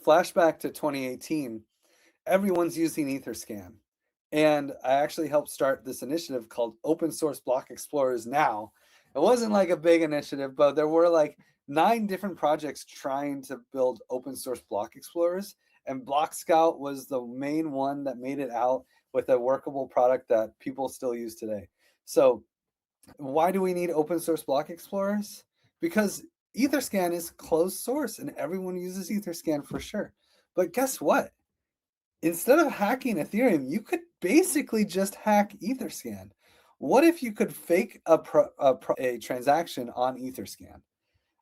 flashback to 2018, everyone's using Etherscan. And I actually helped start this initiative called Open Source Block Explorers Now. It wasn't like a big initiative, but there were like 9 different projects trying to build open source block explorers. And Blockscout was the main one that made it out with a workable product that people still use today. So why do we need open source block explorers? Because Etherscan is closed source and everyone uses Etherscan for sure. But guess what? Instead of hacking Ethereum, you could basically just hack Etherscan. What if you could fake a transaction on Etherscan?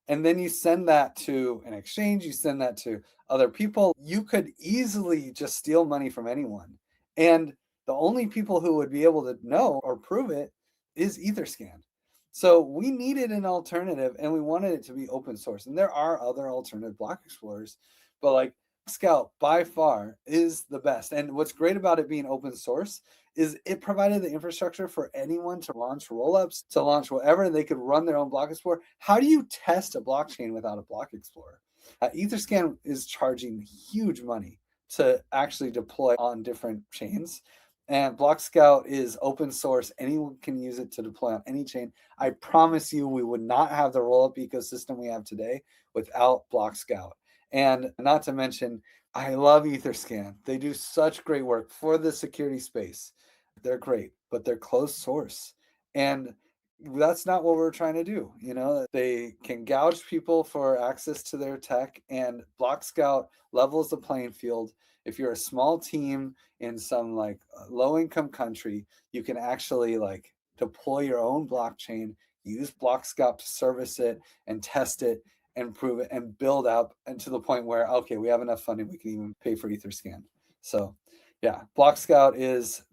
And then you send that to an exchange, you send that to other people. You could easily just steal money from anyone. And the only people who would be able to know or prove it is Etherscan. So we needed an alternative and we wanted it to be open source. And there are other alternative block explorers, but like Scout by far is the best. And what's great about it being open source is it provided the infrastructure for anyone to launch rollups, to launch whatever. They could run their own block explorer. How do you test a blockchain without a block explorer? Etherscan is charging huge money to actually deploy on different chains. And Blockscout is open source. Anyone can use it to deploy on any chain. I promise you, we would not have the rollup ecosystem we have today without Blockscout. And not to mention, I love Etherscan. They do such great work for the security space. They're great, but they're closed source. And that's not what we're trying to do. You know, they can gouge people for access to their tech, and Blockscout levels the playing field. If you're a small team in some like low income country, you can actually like deploy your own blockchain, use Blockscout to service it and test it and prove it and build up, and to the point where, okay, we have enough funding, we can even pay for Etherscan. So yeah, Blockscout is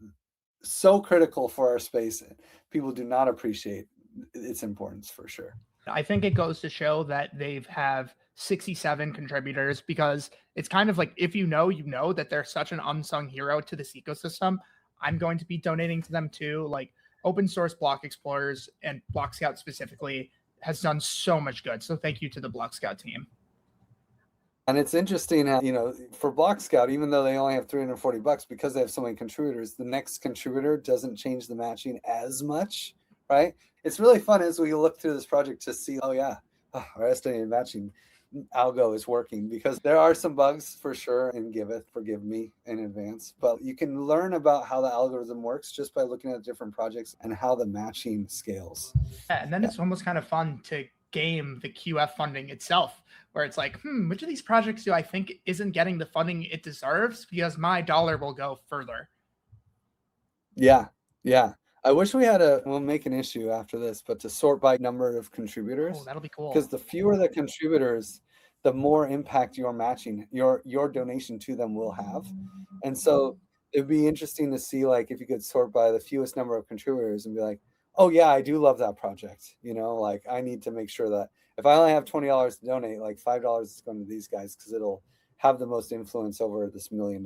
so critical for our space. People do not appreciate its importance for sure. I think it goes to show that they have 67 contributors, because it's kind of like, if you know that they're such an unsung hero to this ecosystem, I'm going to be donating to them too. Like, open source block explorers and Blockscout specifically has done so much good. So thank you to the Blockscout team. And it's interesting how, you know, for Blockscout, even though they only have $340, because they have so many contributors, the next contributor doesn't change the matching as much, right? It's really fun as we look through this project to see, oh yeah, our estimated matching algo is working, because there are some bugs for sure, and forgive me in advance, but you can learn about how the algorithm works just by looking at different projects and how the matching scales. Yeah, and then it's almost kind of fun to game the QF funding itself, where it's like, which of these projects do I think isn't getting the funding it deserves, because my dollar will go further. Yeah. I wish we had we'll make an issue after this, but to sort by number of contributors. Oh, that'll be cool. Because the fewer the contributors, the more impact your matching, your donation to them will have. And so it'd be interesting to see, like, if you could sort by the fewest number of contributors and be like, oh yeah, I do love that project. You know, like, I need to make sure that if I only have $20 to donate, like $5 is going to these guys, because it'll have the most influence over this $1 million.